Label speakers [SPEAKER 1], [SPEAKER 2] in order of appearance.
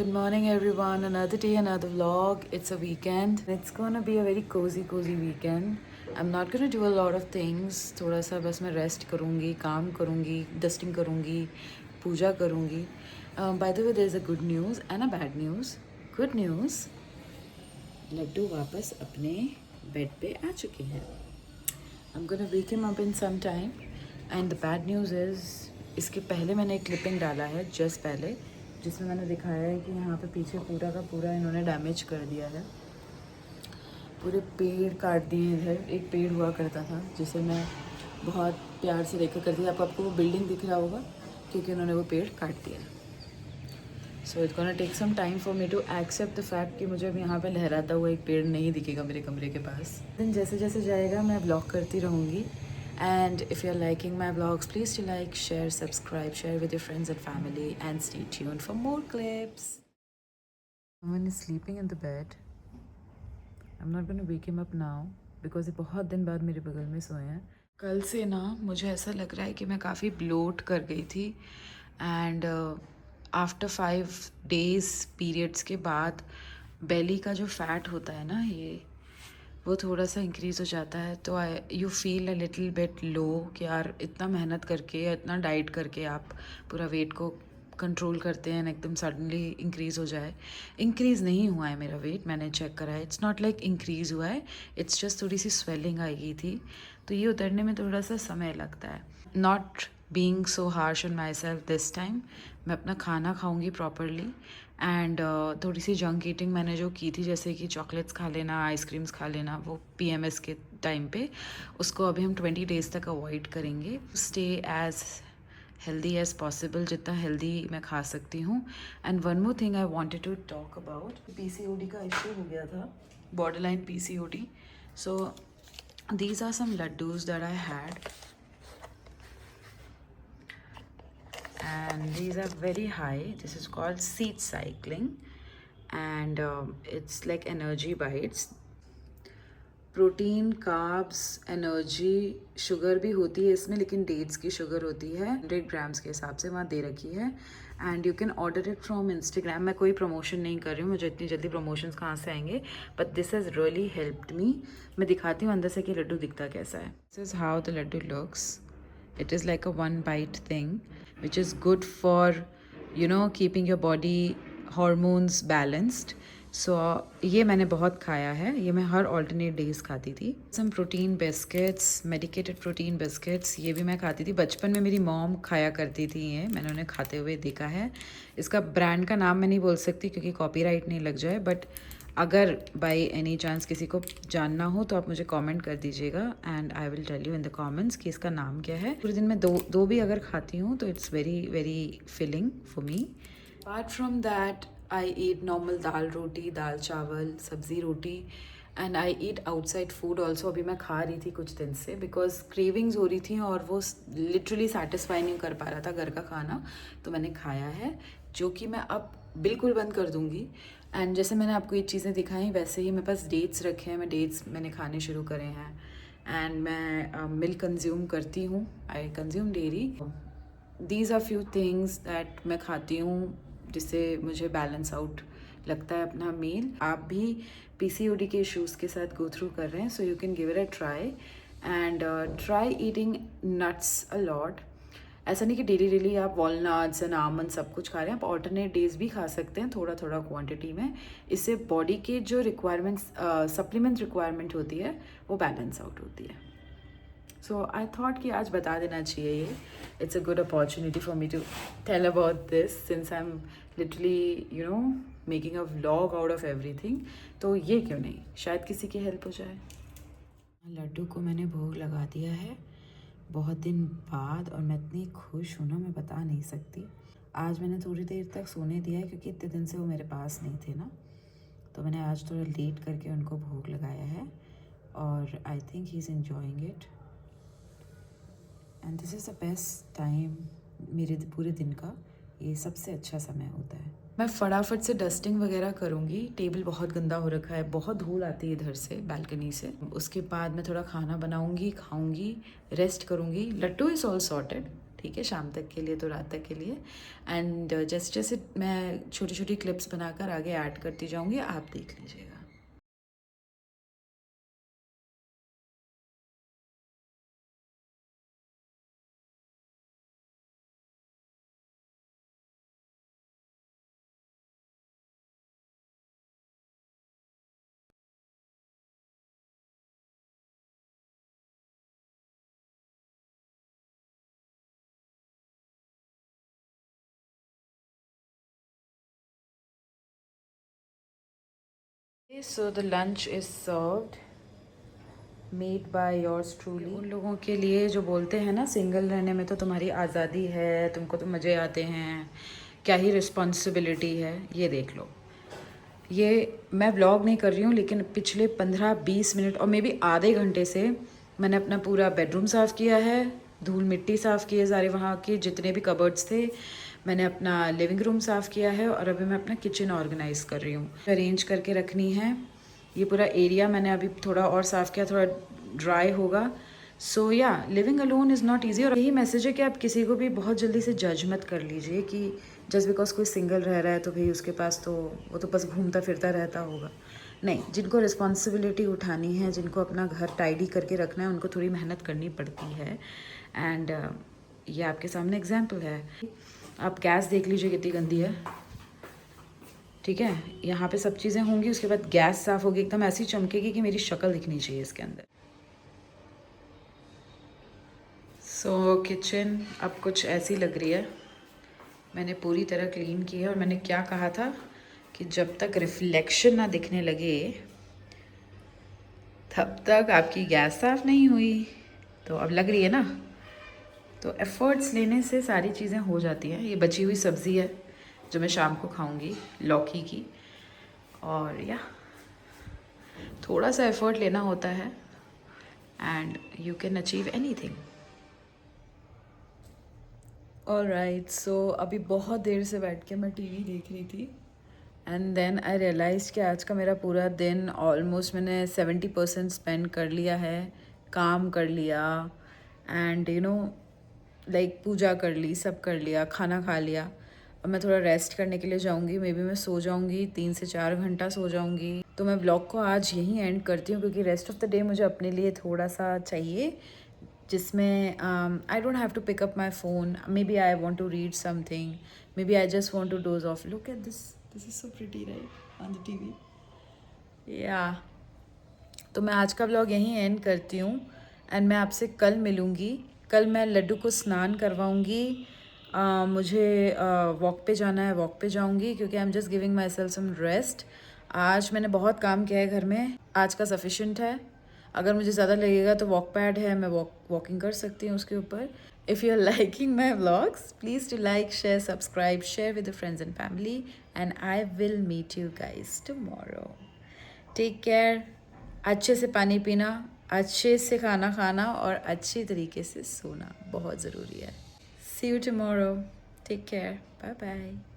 [SPEAKER 1] Good morning, everyone. Another day, another vlog. It's a weekend. It's gonna be a very cozy weekend. I'm not gonna do a lot of things. थोड़ा सा बस मैं rest करूँगी, काम करूँगी, dusting करूँगी, पूजा करूँगी. By the way, there's a good news and a bad news. Good news. Laddu वापस अपने बेड पे आ चुके हैं. I'm gonna wake him up in some time. And the bad news is, इसके पहले मैंने एक क्लिपिंग डाला है जस्ट पहले, जिसमें मैंने दिखाया है कि यहाँ पे पीछे पूरा का पूरा इन्होंने डैमेज कर दिया है. पूरे पेड़ काट दिए. इधर एक पेड़ हुआ करता था जिसे मैं बहुत प्यार से देखा करती थी. आपको वो बिल्डिंग दिख रहा होगा क्योंकि उन्होंने वो पेड़ काट दिया. So it's gonna take some time for me to accept the fact कि मुझे अब यहाँ पे लहराता हुआ एक पेड़ नहीं दिखेगा मेरे कमरे के पास. दिन जैसे जैसे जाएगा मैं ब्लॉग करती रहूँगी. And if you're liking my vlogs, please do like, share, subscribe, share with your friends and family, and stay tuned for more clips. Someone is sleeping in the bed. I'm not going to wake him up now because ये बहुत दिन बाद मेरे बगल में सोए हैं. कल से ना मुझे ऐसा लग रहा है कि मैं काफ़ी ब्लोट कर गई थी. एंड आफ्टर 5 days पीरियड्स के बाद बेली का जो फैट होता है ना, ये वो थोड़ा सा इंक्रीज़ हो जाता है. तो you feel a little bit लो कि यार इतना मेहनत करके या इतना डाइट करके आप पूरा वेट को कंट्रोल करते हैं, एकदम सडनली इंक्रीज़ हो जाए. इंक्रीज़ नहीं हुआ है मेरा वेट, मैंने चेक करा है. इट्स नॉट लाइक इंक्रीज़ हुआ है, इट्स जस्ट थोड़ी सी स्वेलिंग आई गई थी. तो ये उतरने में थोड़ा सा समय लगता है. Not being so harsh on my self this time. मैं अपना खाना खाऊंगी प्रॉपरली. एंड थोड़ी सी जंक ईटिंग मैंने जो की थी, जैसे कि चॉकलेट्स खा लेना, आइसक्रीम्स खा लेना, वो PMS के टाइम पे, उसको अभी हम 20 days तक अवॉइड करेंगे. Stay as healthy as possible, जितना हेल्दी मैं खा सकती हूँ. And one more thing I wanted to talk about, PCOD का इशू हो गया था, borderline PCOD. So these are some laddus that I had, and these are very high. This is called seed cycling, and it's like energy bites. Protein, carbs, energy, sugar भी होती है इसमें, लेकिन dates की sugar होती है 100 grams के हिसाब से वहाँ दे रखी है. And you can order it from Instagram. मैं कोई प्रमोशन नहीं कर रही हूँ, मुझे इतनी जल्दी प्रमोशंस कहाँ से आएंगे, but this has really helped me. मैं दिखाती हूँ अंदर से कि लड्डू दिखता कैसा है. This is how the laddu looks. It is like a 1 bite thing which is good for keeping your body hormones balanced. So ये मैंने बहुत खाया है. ये मैं हर ऑल्टरनेट डेज खाती थी. Some protein biscuits, medicated protein biscuits, ये भी मैं खाती थी. बचपन में मेरी मॉम खाया करती थी, ये मैंने उन्हें खाते हुए देखा है. इसका ब्रांड का नाम मैं नहीं बोल सकती क्योंकि कॉपीराइट नहीं लग जाए, बट अगर बाई एनी चांस किसी को जानना हो तो आप मुझे कमेंट कर दीजिएगा and I will tell you in the comments कि इसका नाम क्या है. पूरे दिन में दो भी अगर खाती हूँ तो it's very very filling for me. Apart from that I eat normal dal roti, dal chawal, sabzi roti, and I eat outside food also. अभी मैं खा रही थी कुछ दिन से बिकॉज क्रेविंग्स हो रही थी और वो लिटरली सेटिस्फाई नहीं कर पा रहा था घर का खाना. तो मैंने खाया है, जो कि मैं अब बिल्कुल बंद कर दूँगी. एंड जैसे मैंने आपको ये चीज़ें दिखाई, वैसे ही मेरे पास डेट्स रखे हैं. मैंने खाने शुरू करे हैं. एंड मैं मिल्क कंज्यूम करती हूँ. I consume dairy. These are few things that मैं खाती हूँ जिससे मुझे बैलेंस आउट लगता है अपना मील. आप भी PCOD के इश्यूज़ के साथ गो थ्रू कर रहे हैं, so you can give it a try. And try eating nuts a lot. ऐसा नहीं कि डेली आप वॉलनट्स एंड आमंड सब कुछ खा रहे हैं. आप ऑल्टरनेट डेज भी खा सकते हैं थोड़ा थोड़ा क्वांटिटी में. इससे बॉडी के जो रिक्वायरमेंट्स, सप्लीमेंट रिक्वायरमेंट होती है, वो बैलेंस आउट होती है. सो आई थॉट कि आज बता देना चाहिए ये. It's a good opportunity for me to tell about this since I am literally making a vlog out of everything. तो ये क्यों नहीं, शायद किसी की हेल्प हो जाए. लड्डू को मैंने भोग लगा दिया है बहुत दिन बाद, और मैं इतनी खुश हूँ ना, मैं बता नहीं सकती. आज मैंने थोड़ी देर तक सोने दिया है क्योंकि इतने दिन से वो मेरे पास नहीं थे ना, तो मैंने आज थोड़ा लेट करके उनको भोग लगाया है. और I think he is enjoying it. And this is the best time मेरे पूरे दिन का. ये सबसे अच्छा समय होता है. मैं फटाफट से डस्टिंग वगैरह करूँगी. टेबल बहुत गंदा हो रखा है, बहुत धूल आती है इधर से बालकनी से. उसके बाद मैं थोड़ा खाना बनाऊँगी, खाऊँगी, रेस्ट करूँगी. लट्टू इज़ ऑल सॉर्टेड, ठीक है, शाम तक के लिए तो रात तक के लिए। एंड जैसे जैसे मैं छोटी छोटी क्लिप्स बनाकर आगे ऐड करती जाऊँगी, आप देख लीजिएगा। So the lunch is served, made by yours truly। उन लोगों के लिए जो बोलते हैं ना, सिंगल रहने में तो तुम्हारी आज़ादी है, तुमको तो मज़े आते हैं, क्या ही रिस्पॉन्सिबिलिटी है। ये देख लो, ये मैं व्लॉग नहीं कर रही हूँ, लेकिन पिछले 15-20 मिनट और मे बी आधे घंटे से मैंने अपना पूरा बेडरूम साफ़ किया है, धूल मिट्टी साफ़ की है, सारे वहाँ के जितने भी कबर्ड्स थे। मैंने अपना लिविंग रूम साफ़ किया है और अभी मैं अपना किचन ऑर्गेनाइज़ कर रही हूँ, अरेंज करके रखनी है। ये पूरा एरिया मैंने अभी थोड़ा और साफ़ किया, थोड़ा ड्राई होगा। सो या living alone is not easy. और यही मैसेज है कि आप किसी को भी बहुत जल्दी से जज मत कर लीजिए कि जस्ट बिकॉज कोई सिंगल रह रहा है तो भाई उसके पास तो वो तो बस घूमता फिरता रहता होगा। नहीं, जिनको रिस्पॉन्सिबिलिटी उठानी है, जिनको अपना घर टाइडी करके रखना है, उनको थोड़ी मेहनत करनी पड़ती है। एंड ये आपके सामने एग्जाम्पल है। आप गैस देख लीजिए कितनी गंदी है, ठीक है। यहाँ पे सब चीज़ें होंगी, उसके बाद गैस साफ़ होगी, एकदम ऐसी चमकेगी कि मेरी शक्ल दिखनी चाहिए इसके अंदर। सो किचन अब कुछ ऐसी लग रही है। मैंने पूरी तरह क्लीन की है और मैंने क्या कहा था कि जब तक रिफ्लेक्शन ना दिखने लगे तब तक आपकी गैस साफ़ नहीं हुई। तो अब लग रही है ना, तो एफ़र्ट्स लेने से सारी चीज़ें हो जाती हैं। ये बची हुई सब्ज़ी है जो मैं शाम को खाऊंगी, लौकी की। और या थोड़ा सा एफ़र्ट लेना होता है and you can achieve anything. Alright, so अभी बहुत देर से बैठ के मैं टीवी देख रही थी एंड देन आई रियलाइज़ कि आज का मेरा पूरा दिन ऑलमोस्ट मैंने 70% स्पेंड कर लिया है, काम कर लिया एंड यू नो लाइक पूजा कर ली, सब कर लिया, खाना खा लिया। अब मैं थोड़ा रेस्ट करने के लिए जाऊंगी, मे बी मैं सो जाऊंगी, 3 से 4 घंटा सो जाऊंगी। तो मैं ब्लॉग को आज यहीं एंड करती हूँ क्योंकि रेस्ट ऑफ द डे मुझे अपने लिए थोड़ा सा चाहिए, जिसमें I don't have to pick up my phone. Maybe I want to read something, maybe I just want to doze off. Look at this, this is so pretty right on the TV. या तो मैं आज का blog यहीं and करती हूँ and मैं आपसे कल मिलूँगी। कल मैं लड्डू को स्नान करवाऊँगी। मुझे वॉक पे जाना है, वॉक पे जाऊँगी क्योंकि I am just giving myself some rest. आज मैंने बहुत काम किया है घर में, आज का सफिशेंट है। अगर मुझे ज़्यादा लगेगा तो वॉक पैड है, मैं वॉकिंग कर सकती हूँ उसके ऊपर। If you are liking my vlogs, please to like, share, subscribe, share with friends and family and I will meet you guys tomorrow. Take care. अच्छे से पानी पीना, अच्छे से खाना खाना और अच्छे तरीके से सोना बहुत ज़रूरी है। See you tomorrow. Take care. Bye bye.